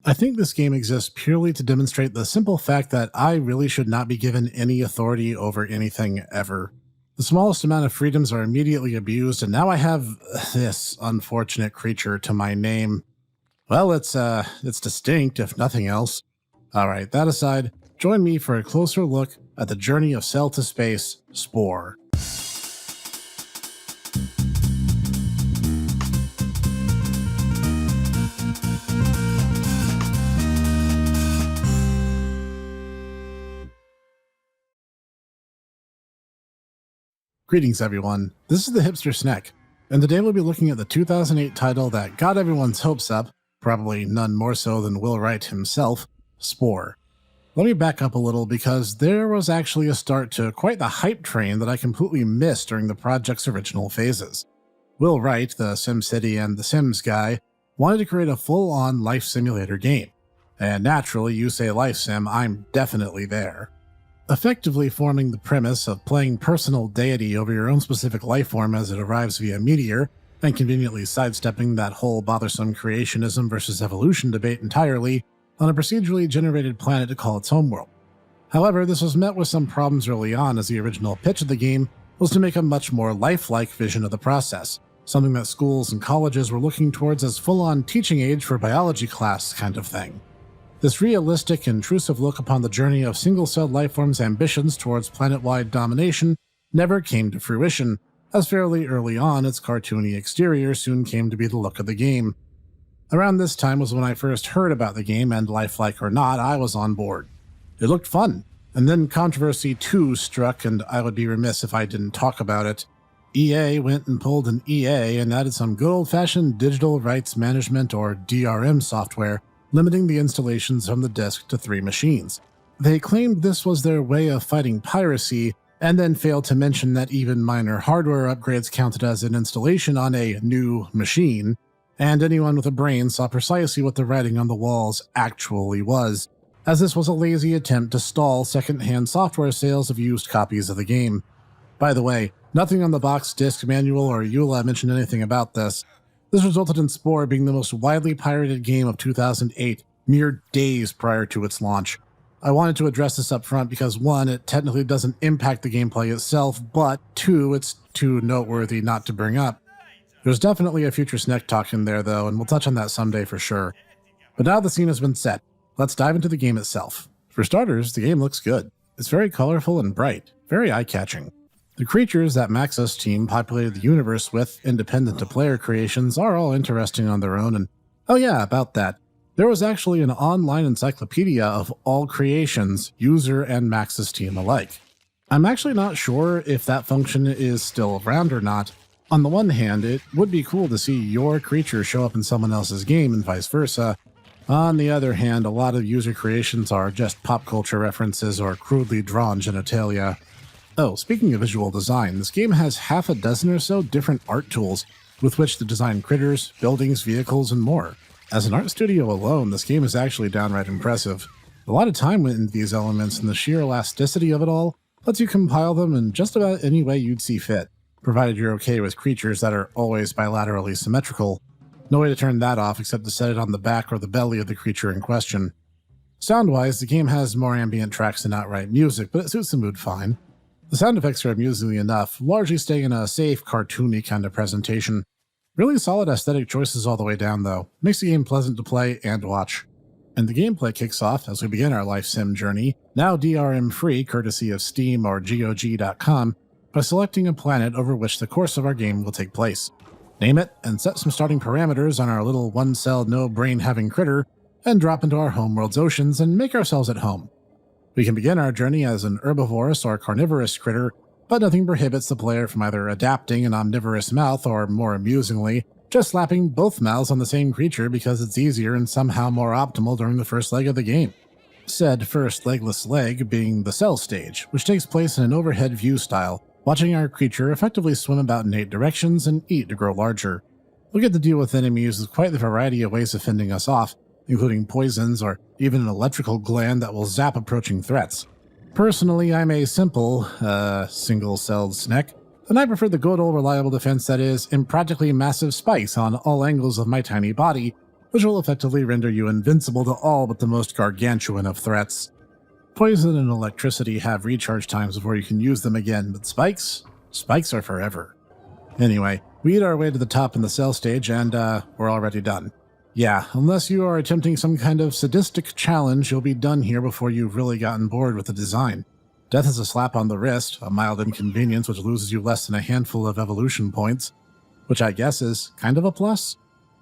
I think this game exists purely to demonstrate the simple fact that I really should not be given any authority over anything ever. The smallest amount of freedoms are immediately abused, and now I have this unfortunate creature to my name. Well, it's distinct, if nothing else. Alright, that aside, join me for a closer look at the journey of cell to space, Spore. Greetings everyone, this is the Hipster Snek, and today we'll be looking at the 2008 title that got everyone's hopes up, probably none more so than Will Wright himself, Spore. Let me back up a little because there was actually a start to quite the hype train that I completely missed during the project's original phases. Will Wright, the SimCity and The Sims guy, wanted to create a full-on life simulator game, and naturally you say life sim, I'm definitely there. Effectively forming the premise of playing personal deity over your own specific lifeform as it arrives via meteor, and conveniently sidestepping that whole bothersome creationism versus evolution debate entirely on a procedurally generated planet to call its homeworld. However, this was met with some problems early on, as the original pitch of the game was to make a much more lifelike vision of the process, something that schools and colleges were looking towards as full-on teaching age for biology class kind of thing. This realistic, intrusive look upon the journey of single-celled lifeforms' ambitions towards planet-wide domination never came to fruition, as fairly early on its cartoony exterior soon came to be the look of the game. Around this time was when I first heard about the game, and lifelike or not, I was on board. It looked fun, and then Controversy 2 struck, and I would be remiss if I didn't talk about it. EA went and pulled an EA and added some good old-fashioned digital rights management or DRM software, limiting the installations from the disk to 3 machines. They claimed this was their way of fighting piracy, and then failed to mention that even minor hardware upgrades counted as an installation on a new machine, and anyone with a brain saw precisely what the writing on the walls actually was, as this was a lazy attempt to stall second-hand software sales of used copies of the game. By the way, nothing on the box, disc, manual, or EULA mentioned anything about this. This resulted in Spore being the most widely pirated game of 2008, mere days prior to its launch. I wanted to address this up front because 1, it technically doesn't impact the gameplay itself, but 2, it's too noteworthy not to bring up. There's definitely a future Snek talk in there though, and we'll touch on that someday for sure. But now the scene has been set, let's dive into the game itself. For starters, the game looks good. It's very colorful and bright, very eye-catching. The creatures that Max's team populated the universe with, independent to player creations, are all interesting on their own, and oh yeah, about that. There was actually an online encyclopedia of all creations, user and Max's team alike. I'm actually not sure if that function is still around or not. On the one hand, it would be cool to see your creature show up in someone else's game and vice versa. On the other hand, a lot of user creations are just pop culture references or crudely drawn genitalia. Oh, speaking of visual design, this game has half a dozen or so different art tools with which to design critters, buildings, vehicles, and more. As an art studio alone, this game is actually downright impressive. A lot of time went into these elements, and the sheer elasticity of it all lets you compile them in just about any way you'd see fit, provided you're okay with creatures that are always bilaterally symmetrical. No way to turn that off except to set it on the back or the belly of the creature in question. Sound-wise, the game has more ambient tracks than outright music, but it suits the mood fine. The sound effects are amusingly enough, largely stay in a safe, cartoony kind of presentation. Really solid aesthetic choices all the way down though, makes the game pleasant to play and watch. And the gameplay kicks off as we begin our life sim journey, now DRM free courtesy of Steam or GOG.com, by selecting a planet over which the course of our game will take place. Name it, and set some starting parameters on our little one-celled no-brain-having critter, and drop into our homeworld's oceans and make ourselves at home. We can begin our journey as an herbivorous or carnivorous critter, but nothing prohibits the player from either adapting an omnivorous mouth or, more amusingly, just slapping both mouths on the same creature because it's easier and somehow more optimal during the first leg of the game. Said first legless leg being the cell stage, which takes place in an overhead view style, watching our creature effectively swim about in 8 directions and eat to grow larger. We'll get to deal with enemies with quite the variety of ways of fending us off, including poisons or even an electrical gland that will zap approaching threats. Personally, I'm a simple, single-celled Snek, and I prefer the good old reliable defense that is impractically massive spikes on all angles of my tiny body, which will effectively render you invincible to all but the most gargantuan of threats. Poison and electricity have recharge times before you can use them again, but spikes are forever. Anyway, we eat our way to the top in the cell stage and, we're already done. Yeah, unless you are attempting some kind of sadistic challenge, you'll be done here before you've really gotten bored with the design. Death is a slap on the wrist, a mild inconvenience which loses you less than a handful of evolution points, which I guess is kind of a plus.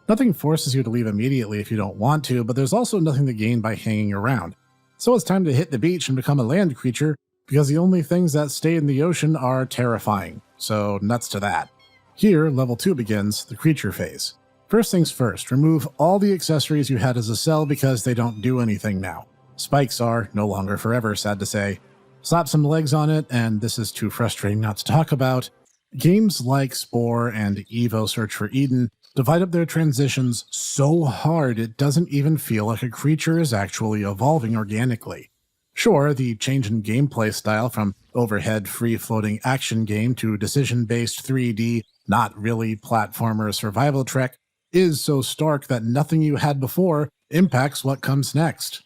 Nothing forces you to leave immediately if you don't want to, but there's also nothing to gain by hanging around. So it's time to hit the beach and become a land creature, because the only things that stay in the ocean are terrifying, so nuts to that. Here, level 2 begins, the creature phase. First things first, remove all the accessories you had as a cell because they don't do anything now. Spikes are no longer forever, sad to say. Slap some legs on it, and this is too frustrating not to talk about. Games like Spore and Evo Search for Eden divide up their transitions so hard it doesn't even feel like a creature is actually evolving organically. Sure, the change in gameplay style from overhead free-floating action game to decision-based 3D, not really platformer survival trek is so stark that nothing you had before impacts what comes next.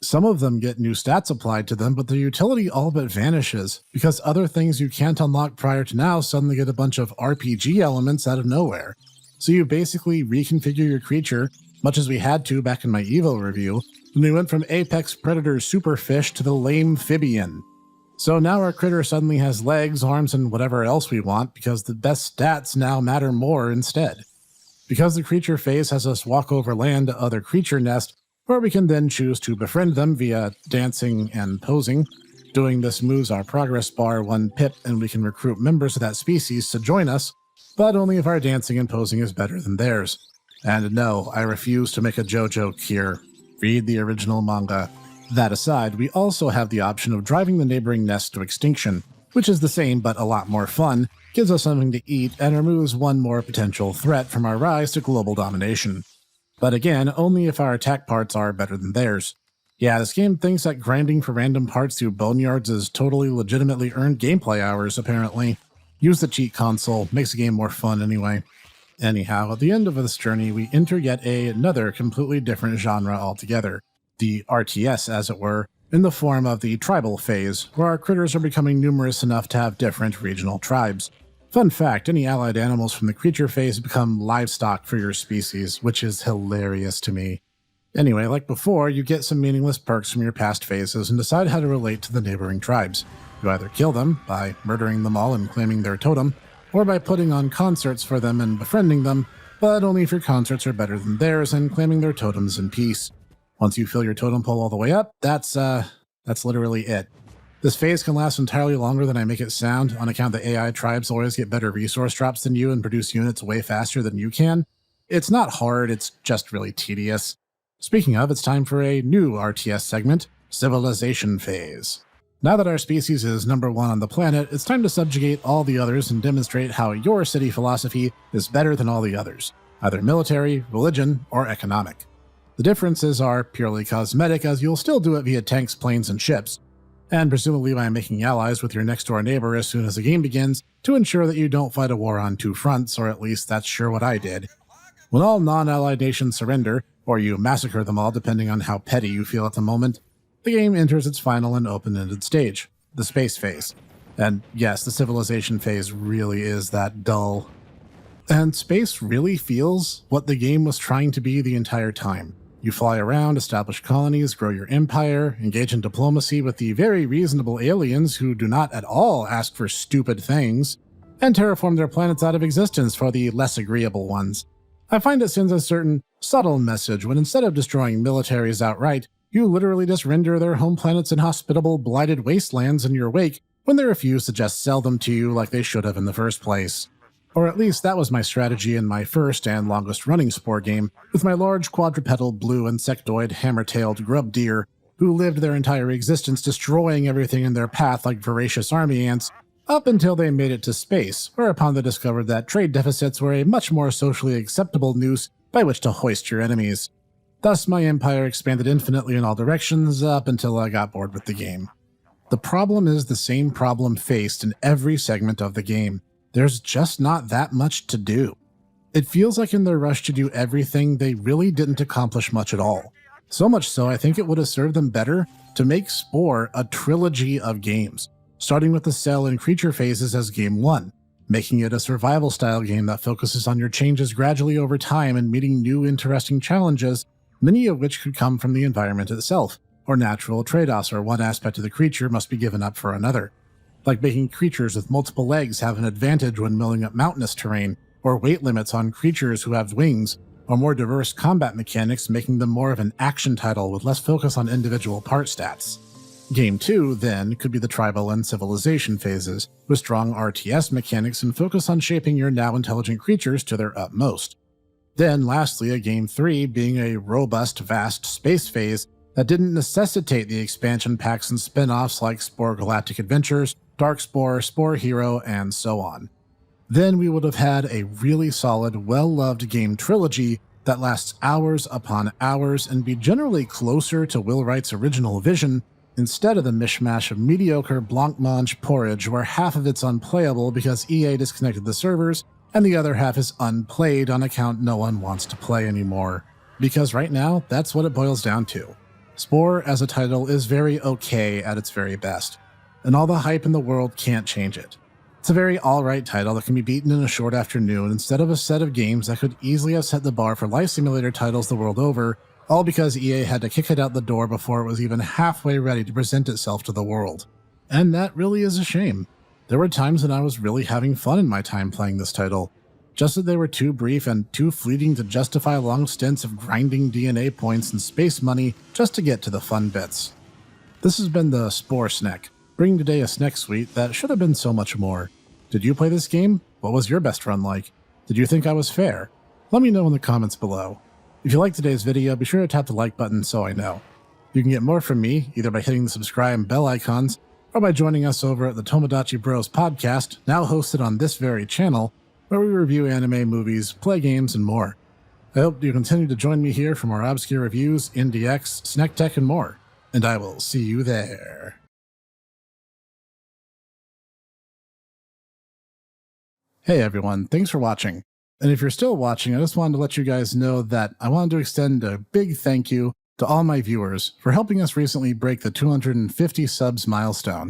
Some of them get new stats applied to them, but their utility all but vanishes, because other things you can't unlock prior to now suddenly get a bunch of RPG elements out of nowhere. So you basically reconfigure your creature, much as we had to back in my Evo review, when we went from Apex Predator Superfish to the lame Amphibian. So now our critter suddenly has legs, arms, and whatever else we want, because the best stats now matter more instead. Because the creature phase has us walk over land to other creature nests, where we can then choose to befriend them via dancing and posing. Doing this moves our progress bar 1 pip, and we can recruit members of that species to join us, but only if our dancing and posing is better than theirs. And no, I refuse to make a joke here. Read the original manga. That aside, we also have the option of driving the neighboring nest to extinction, which is the same but a lot more fun, gives us something to eat, and removes one more potential threat from our rise to global domination. But again, only if our attack parts are better than theirs. Yeah, this game thinks that grinding for random parts through boneyards is totally legitimately earned gameplay hours, apparently. Use the cheat console, makes the game more fun anyway. Anyhow, at the end of this journey, we enter yet another completely different genre altogether. The RTS, as it were, in the form of the tribal phase, where our critters are becoming numerous enough to have different regional tribes. Fun fact, any allied animals from the creature phase become livestock for your species, which is hilarious to me. Anyway, like before, you get some meaningless perks from your past phases and decide how to relate to the neighboring tribes. You either kill them, by murdering them all and claiming their totem, or by putting on concerts for them and befriending them, but only if your concerts are better than theirs and claiming their totems in peace. Once you fill your totem pole all the way up, that's literally it. This phase can last entirely longer than I make it sound, on account that AI tribes always get better resource drops than you and produce units way faster than you can. It's not hard, it's just really tedious. Speaking of, it's time for a new RTS segment, Civilization Phase. Now that our species is number 1 on the planet, it's time to subjugate all the others and demonstrate how your city philosophy is better than all the others, either military, religion, or economic. The differences are purely cosmetic, as you'll still do it via tanks, planes, and ships, and presumably by making allies with your next-door neighbor as soon as the game begins to ensure that you don't fight a war on 2 fronts, or at least that's sure what I did. When all non-allied nations surrender, or you massacre them all depending on how petty you feel at the moment, the game enters its final and open-ended stage, the space phase. And yes, the civilization phase really is that dull. And space really feels what the game was trying to be the entire time. You fly around, establish colonies, grow your empire, engage in diplomacy with the very reasonable aliens who do not at all ask for stupid things, and terraform their planets out of existence for the less agreeable ones. I find it sends a certain subtle message when instead of destroying militaries outright, you literally just render their home planets inhospitable, blighted wastelands in your wake when they refuse to just sell them to you like they should have in the first place. Or at least that was my strategy in my first and longest running Spore game, with my large quadrupedal blue insectoid hammer-tailed grub deer, who lived their entire existence destroying everything in their path like voracious army ants, up until they made it to space, whereupon they discovered that trade deficits were a much more socially acceptable noose by which to hoist your enemies. Thus my empire expanded infinitely in all directions up until I got bored with the game. The problem is the same problem faced in every segment of the game. There's just not that much to do. It feels like in their rush to do everything, they really didn't accomplish much at all. So much so, I think it would have served them better to make Spore a trilogy of games, starting with the cell and creature phases as Game 1, making it a survival-style game that focuses on your changes gradually over time and meeting new interesting challenges, many of which could come from the environment itself, or natural trade-offs where one aspect of the creature must be given up for another. Like making creatures with multiple legs have an advantage when milling up mountainous terrain, or weight limits on creatures who have wings, or more diverse combat mechanics making them more of an action title with less focus on individual part stats. Game 2, then, could be the tribal and civilization phases, with strong RTS mechanics and focus on shaping your now intelligent creatures to their utmost. Then, lastly, a Game 3 being a robust, vast space phase that didn't necessitate the expansion packs and spin-offs like Spore Galactic Adventures, Dark Spore, Spore Hero, and so on. Then we would have had a really solid, well-loved game trilogy that lasts hours upon hours and be generally closer to Will Wright's original vision, instead of the mishmash of mediocre blancmange porridge where half of it's unplayable because EA disconnected the servers, and the other half is unplayed on account no one wants to play anymore. Because right now, that's what it boils down to. Spore as a title is very okay at its very best, and all the hype in the world can't change it. It's a very alright title that can be beaten in a short afternoon instead of a set of games that could easily have set the bar for life simulator titles the world over, all because EA had to kick it out the door before it was even halfway ready to present itself to the world. And that really is a shame. There were times when I was really having fun in my time playing this title, just that they were too brief and too fleeting to justify long stints of grinding DNA points and space money just to get to the fun bits. This has been the Spore Snek, bringing today a Snek Sweet that should have been so much more. Did you play this game? What was your best run like? Did you think I was fair? Let me know in the comments below. If you liked today's video, be sure to tap the like button so I know. You can get more from me, either by hitting the subscribe and bell icons, or by joining us over at the Tomodachi Bros podcast, now hosted on this very channel, where we review anime, movies, play games, and more. I hope you continue to join me here for more obscure reviews, Indie X, Snek Tech, and more. And I will see you there. Hey everyone, thanks for watching. And if you're still watching, I just wanted to let you guys know that I wanted to extend a big thank you to all my viewers for helping us recently break the 250 subs milestone.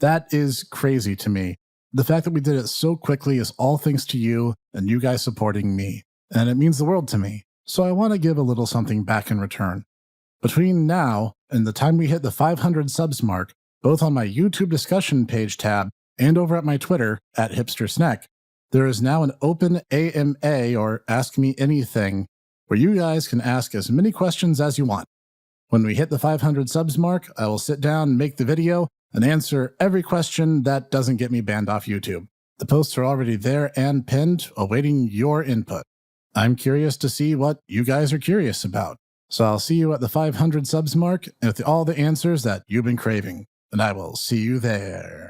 That is crazy to me. The fact that we did it so quickly is all thanks to you and you guys supporting me, and it means the world to me. So I want to give a little something back in return. Between now and the time we hit the 500 subs mark, both on my YouTube discussion page tab and over at my Twitter at Hipster Snek, there is now an open AMA, or Ask Me Anything, where you guys can ask as many questions as you want. When we hit the 500 subs mark, I will sit down, make the video, and answer every question that doesn't get me banned off YouTube. The posts are already there and pinned, awaiting your input. I'm curious to see what you guys are curious about. So I'll see you at the 500 subs mark with all the answers that you've been craving, and I will see you there.